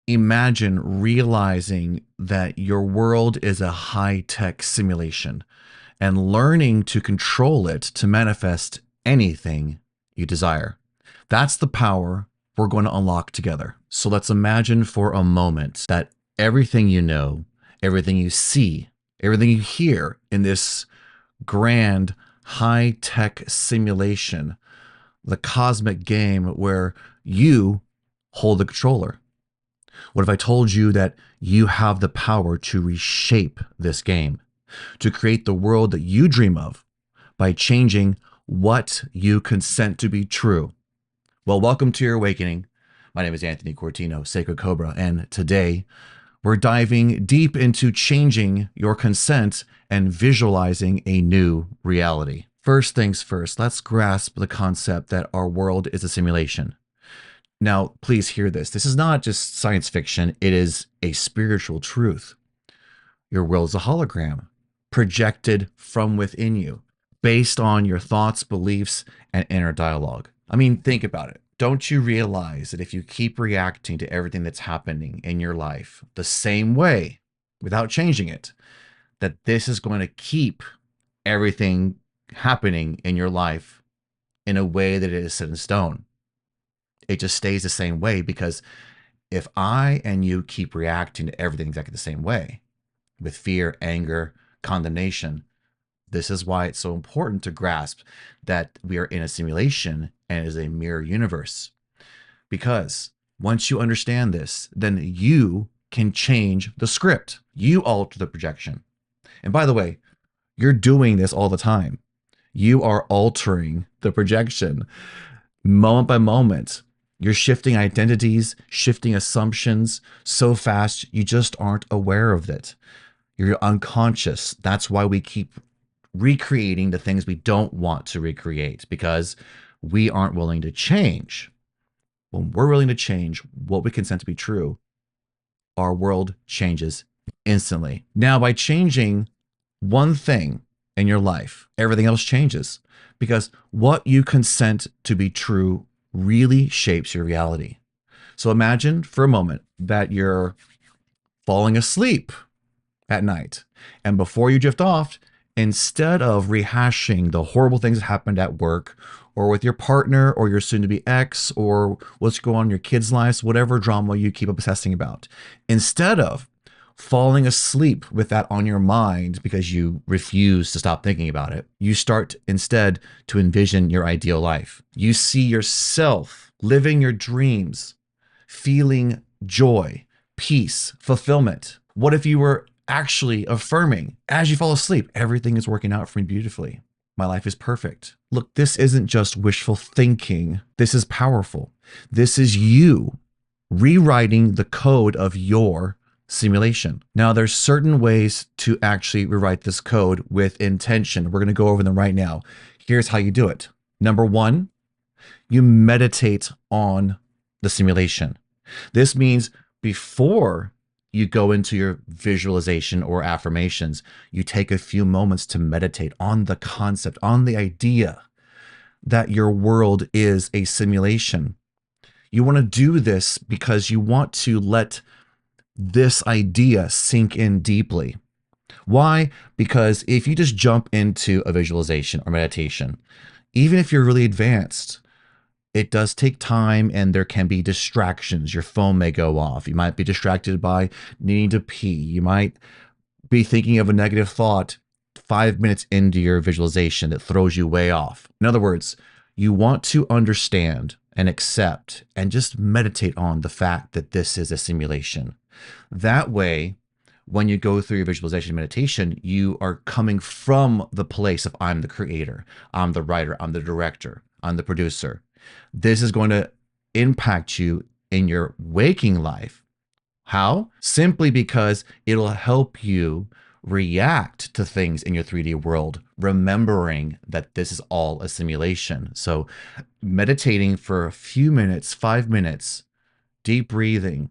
Imagine realizing that your world is a high-tech simulation and learning to control it to manifest anything you desire. That's the power we're going to unlock together. So let's imagine for a moment that everything you know, everything you see, everything you hear in this grand high-tech simulation, the cosmic game where you hold the controller. What if I told you that you have the power to reshape this game, to create the world that you dream of by changing what you consent to be true? Well, welcome to your awakening. My name is Anthony Cortino, Sacred Cobra, and today we're diving deep into changing your consent and visualizing a new reality. First things first, let's grasp the concept that our world is a simulation. Now, please hear this. This is not just science fiction, it is a spiritual truth. Your world is a hologram projected from within you based on your thoughts, beliefs, and inner dialogue. I mean, think about it. Don't you realize that if you keep reacting to everything that's happening in your life the same way without changing it, that this is going to keep everything happening in your life in a way that it is set in stone? It just stays the same way, because if I and you keep reacting to everything exactly the same way, with fear, anger, condemnation, this is why it's so important to grasp that we are in a simulation and it is a mirror universe. Because once you understand this, then you can change the script. You alter the projection. And by the way, you're doing this all the time. You are altering the projection moment by moment. You're shifting identities, shifting assumptions so fast you just aren't aware of it. You're unconscious. That's why we keep recreating the things we don't want to recreate, because we aren't willing to change. When we're willing to change what we consent to be true, our world changes instantly. Now, by changing one thing in your life, everything else changes, because what you consent to be true really shapes your reality. So imagine for a moment that you're falling asleep at night, and before you drift off, instead of rehashing the horrible things that happened at work or with your partner or your soon-to-be ex or what's going on in your kids' lives, whatever drama you keep obsessing about, instead of falling asleep with that on your mind because you refuse to stop thinking about it, you start instead to envision your ideal life. You see yourself living your dreams, feeling joy, peace, fulfillment. What if you were actually affirming as you fall asleep, everything is working out for me beautifully. My life is perfect. Look, this isn't just wishful thinking. This is powerful. This is you rewriting the code of your simulation. Now, there's certain ways to actually rewrite this code with intention. We're going to go over them right now. Here's how you do it. Number one, you meditate on the simulation. This means before you go into your visualization or affirmations, you take a few moments to meditate on the concept, on the idea that your world is a simulation. You want to do this because you want to let this idea sink in deeply. Why? Because if you just jump into a visualization or meditation, even if you're really advanced, it does take time and there can be distractions. Your phone may go off. You might be distracted by needing to pee. You might be thinking of a negative thought 5 minutes into your visualization that throws you way off. In other words, you want to understand and accept and just meditate on the fact that this is a simulation. That way, when you go through your visualization meditation, you are coming from the place of I'm the creator, I'm the writer, I'm the director, I'm the producer. This is going to impact you in your waking life. How? Simply because it'll help you react to things in your 3D world, remembering that this is all a simulation. So meditating for a few minutes, 5 minutes, deep breathing,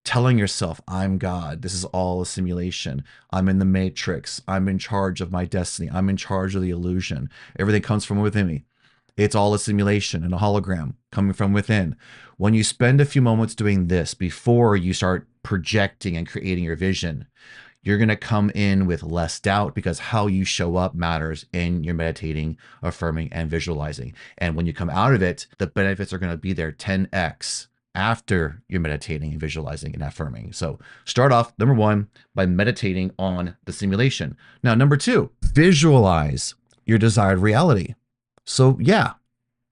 telling yourself, I'm God. This is all a simulation. I'm in the matrix. I'm in charge of my destiny. I'm in charge of the illusion. Everything comes from within me. It's all a simulation and a hologram coming from within. When you spend a few moments doing this before you start projecting and creating your vision, you're going to come in with less doubt because how you show up matters in your meditating, affirming, and visualizing. And when you come out of it, the benefits are going to be there 10x after you're meditating and visualizing and affirming. So start off, number one, by meditating on the simulation. Now, number two, visualize your desired reality. So yeah,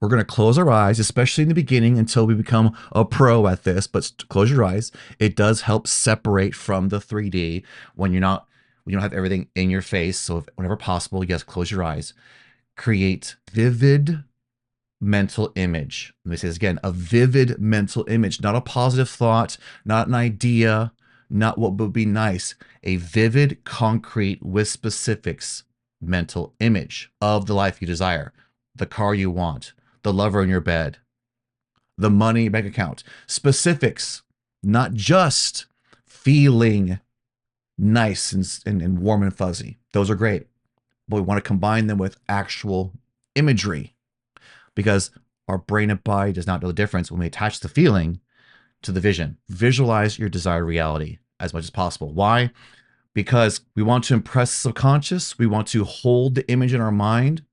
we're going to close our eyes, especially in the beginning until we become a pro at this, but close your eyes. It does help separate from the 3D when you don't have everything in your face. So if, whenever possible, yes, close your eyes. Create vivid mental image. Let me say this again, a vivid mental image, not a positive thought, not an idea, not what would be nice, a vivid, concrete with specifics mental image of the life you desire, the car you want, the lover in your bed, the money bank account, specifics, not just feeling nice and warm and fuzzy. Those are great, but we want to combine them with actual imagery because our brain and body does not know the difference when we attach the feeling to the vision. Visualize your desired reality as much as possible. Why? Because we want to impress the subconscious. We want to hold the image in our mind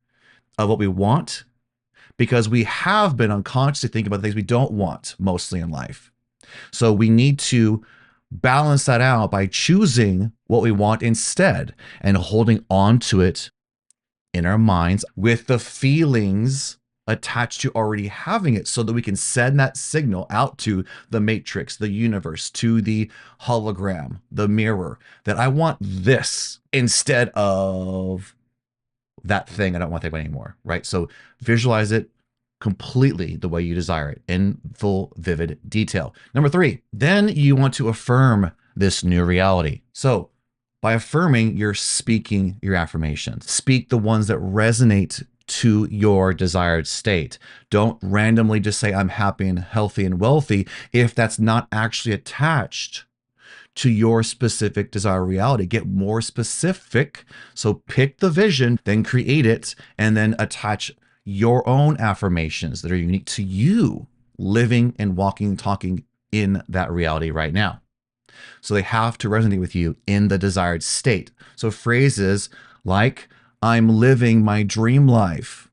of what we want, because we have been unconsciously thinking about things we don't want mostly in life. So we need to balance that out by choosing what we want instead and holding on to it in our minds with the feelings attached to already having it, so that we can send that signal out to the matrix, the universe, to the hologram, the mirror, that I want this instead of that thing I don't want to think about anymore, right? So visualize it completely the way you desire it in full, vivid detail. Number three, then you want to affirm this new reality. So by affirming, you're speaking your affirmations. Speak the ones that resonate to your desired state. Don't randomly just say, I'm happy and healthy and wealthy, if that's not actually attached to your specific desired reality. Get more specific. So pick the vision, then create it, and then attach your own affirmations that are unique to you living and walking and talking in that reality right now. So they have to resonate with you in the desired state. So phrases like, I'm living my dream life.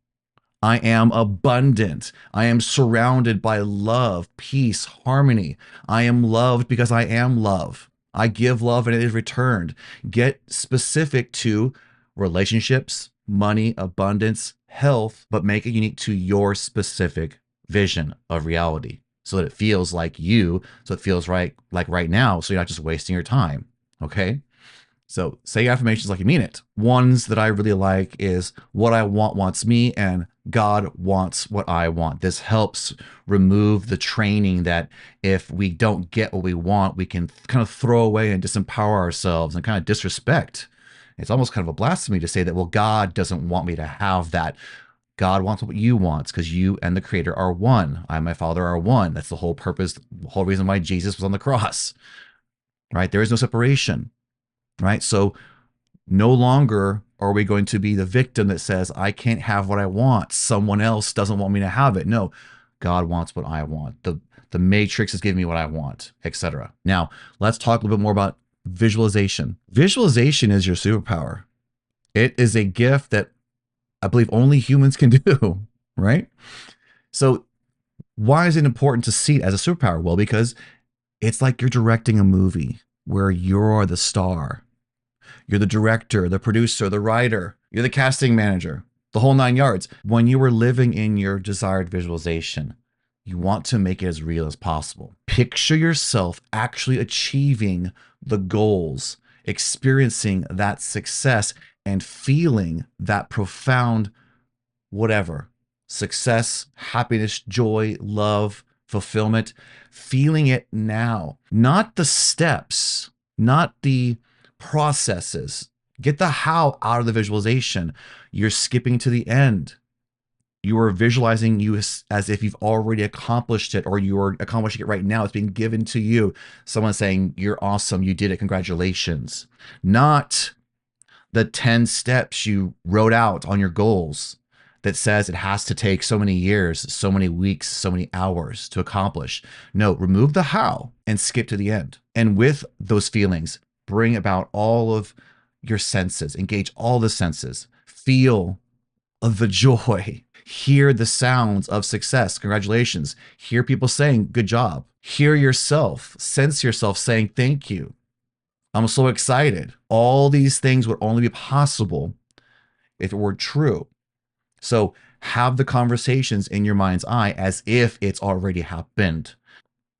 I am abundant. I am surrounded by love, peace, harmony. I am loved because I am love. I give love and it is returned. Get specific to relationships, money, abundance, health, but make it unique to your specific vision of reality so that it feels like you, so it feels right, like right now, so you're not just wasting your time, okay? So say affirmations like you mean it. Ones that I really like is, what I want wants me, and God wants what I want. This helps remove the training that if we don't get what we want, we can kind of throw away and disempower ourselves and kind of disrespect. It's almost kind of a blasphemy to say that, well, God doesn't want me to have that. God wants what you want because you and the Creator are one. I and my Father are one. That's the whole purpose, the whole reason why Jesus was on the cross, right? There is no separation, right? So no longer are we going to be the victim that says, I can't have what I want. Someone else doesn't want me to have it. No, God wants what I want. The matrix is giving me what I want, etc. Now, let's talk a little bit more about visualization. Visualization is your superpower. It is a gift that I believe only humans can do, right? So why is it important to see it as a superpower? Well, because it's like you're directing a movie where you're the star. You're the director, the producer, the writer, you're the casting manager, the whole nine yards. When you are living in your desired visualization, you want to make it as real as possible. Picture yourself actually achieving the goals, experiencing that success, and feeling that profound whatever, success, happiness, joy, love, fulfillment, feeling it now, not the steps, not the processes. Get the how out of the visualization. You're skipping to the end. You are visualizing you as if you've already accomplished it, or you are accomplishing it right now. It's being given to you. Someone saying, you're awesome, you did it, congratulations. Not the 10 steps you wrote out on your goals. that says it has to take so many years, so many weeks, so many hours to accomplish. No, remove the how and skip to the end. And with those feelings, bring about all of your senses, engage all the senses, feel of the joy, hear the sounds of success. Congratulations. Hear people saying, good job. Hear yourself, sense yourself saying, thank you. I'm so excited. All these things would only be possible if it were true. So have the conversations in your mind's eye as if it's already happened.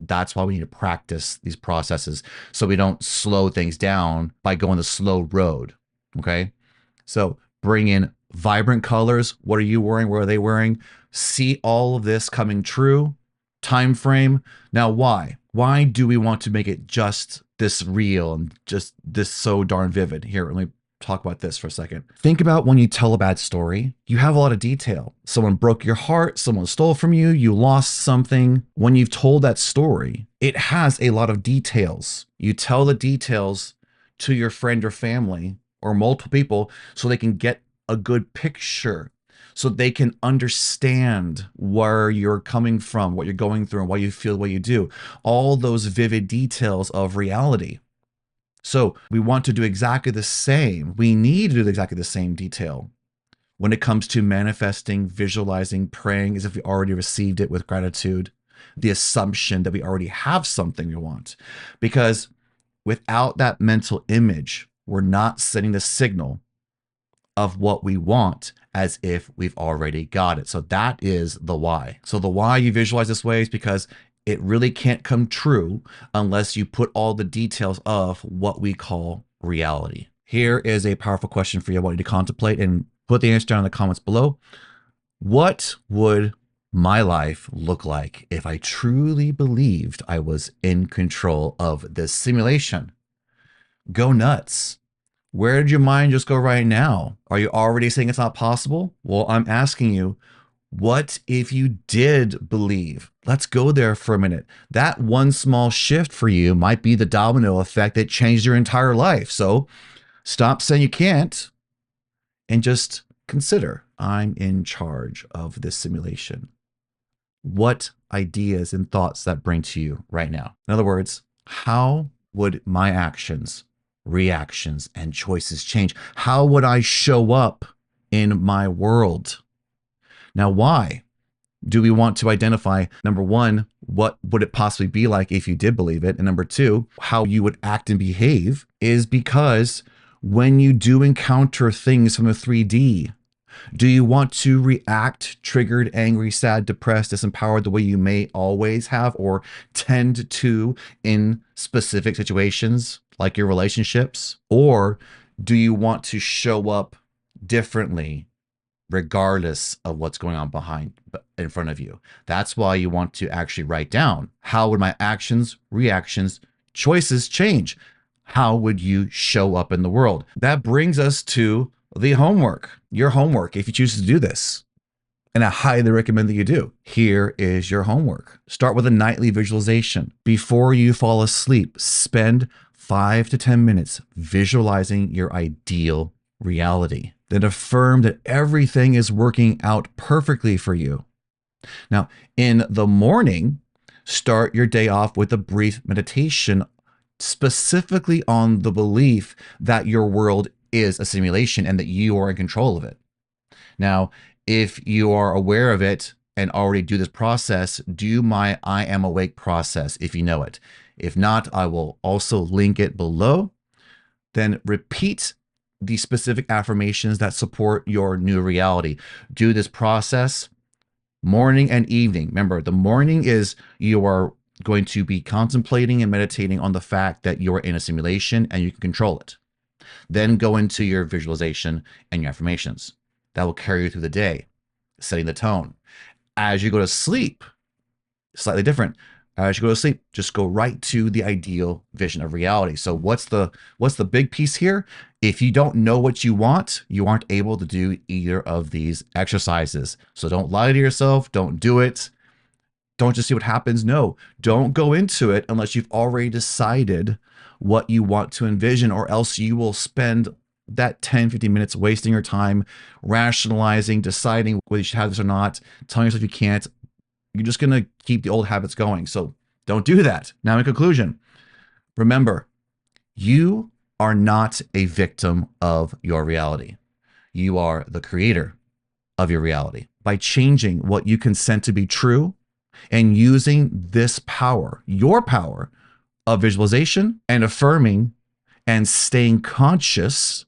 That's why we need to practice these processes so we don't slow things down by going the slow road. Okay. So bring in vibrant colors. What are you wearing? What are they wearing? See all of this coming true. Time frame. Now, why? Why do we want to make it just this real and just this so darn vivid? Here, let me talk about this for a second. Think about when you tell a bad story, you have a lot of detail. Someone broke your heart, someone stole from you, you lost something. When you've told that story, it has a lot of details. You tell the details to your friend or family or multiple people so they can get a good picture, so they can understand where you're coming from, what you're going through, and why you feel the way you do. All those vivid details of reality. So we want to do exactly the same. We need to do exactly the same detail when it comes to manifesting, visualizing, praying as if we already received it with gratitude, the assumption that we already have something we want. Because without that mental image, we're not sending the signal of what we want as if we've already got it. So that is the why. So the why you visualize this way is because it really can't come true unless you put all the details of what we call reality. Here is a powerful question for you I want you to contemplate and put the answer down in the comments below. What would my life look like if I truly believed I was in control of this simulation? Go nuts. Where did your mind just go right now? Are you already saying it's not possible? Well, I'm asking you, what if you did believe? Let's go there for a minute. That one small shift for you might be the domino effect that changed your entire life. So stop saying you can't and just consider, I'm in charge of this simulation. What ideas and thoughts that bring to you right now? In other words, how would my actions, reactions, and choices change? How would I show up in my world? Now, why do we want to identify, number one, what would it possibly be like if you did believe it? And number two, how you would act and behave is because when you do encounter things from a 3D, do you want to react triggered, angry, sad, depressed, disempowered the way you may always have or tend to in specific situations like your relationships? Or do you want to show up differently regardless of what's going on in front of you? That's why you want to actually write down, how would my actions, reactions, choices change? How would you show up in the world? That brings us to the homework, your homework, if you choose to do this. And I highly recommend that you do. Here is your homework. Start with a nightly visualization. Before you fall asleep, spend 5 to 10 minutes visualizing your ideal reality. Then affirm that everything is working out perfectly for you. Now, in the morning, start your day off with a brief meditation specifically on the belief that your world is a simulation and that you are in control of it. Now, if you are aware of it and already do this process, do my I am awake process if you know it. If not, I will also link it below. Then repeat the specific affirmations that support your new reality. Do this process morning and evening. Remember, the morning is you are going to be contemplating and meditating on the fact that you're in a simulation and you can control it. Then go into your visualization and your affirmations. That will carry you through the day, setting the tone. As you go to sleep, slightly different. As you go to sleep, just go right to the ideal vision of reality. So what's the big piece here? If you don't know what you want, you aren't able to do either of these exercises. So don't lie to yourself. Don't do it. Don't just see what happens. No, don't go into it unless you've already decided what you want to envision, or else you will spend that 10, 15 minutes wasting your time rationalizing, deciding whether you should have this or not, telling yourself you can't. You're just going to keep the old habits going. So don't do that. Now, in conclusion, remember, you are not a victim of your reality. You are the creator of your reality. By changing what you consent to be true and using this power, your power of visualization and affirming and staying conscious,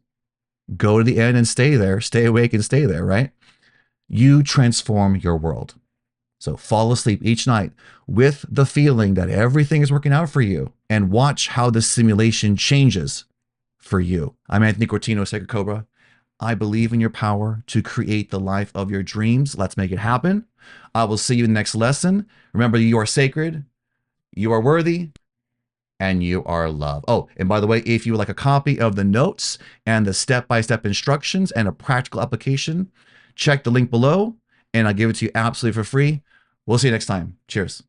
go to the end and stay there, stay awake and stay there, right? You transform your world. So fall asleep each night with the feeling that everything is working out for you and watch how the simulation changes for you. I'm Anthony Cortino, Sacred Cobra. I believe in your power to create the life of your dreams. Let's make it happen. I will see you in the next lesson. Remember, you are sacred, you are worthy, and you are loved. Oh, and by the way, if you would like a copy of the notes and the step-by-step instructions and a practical application, check the link below and I'll give it to you absolutely for free. We'll see you next time. Cheers.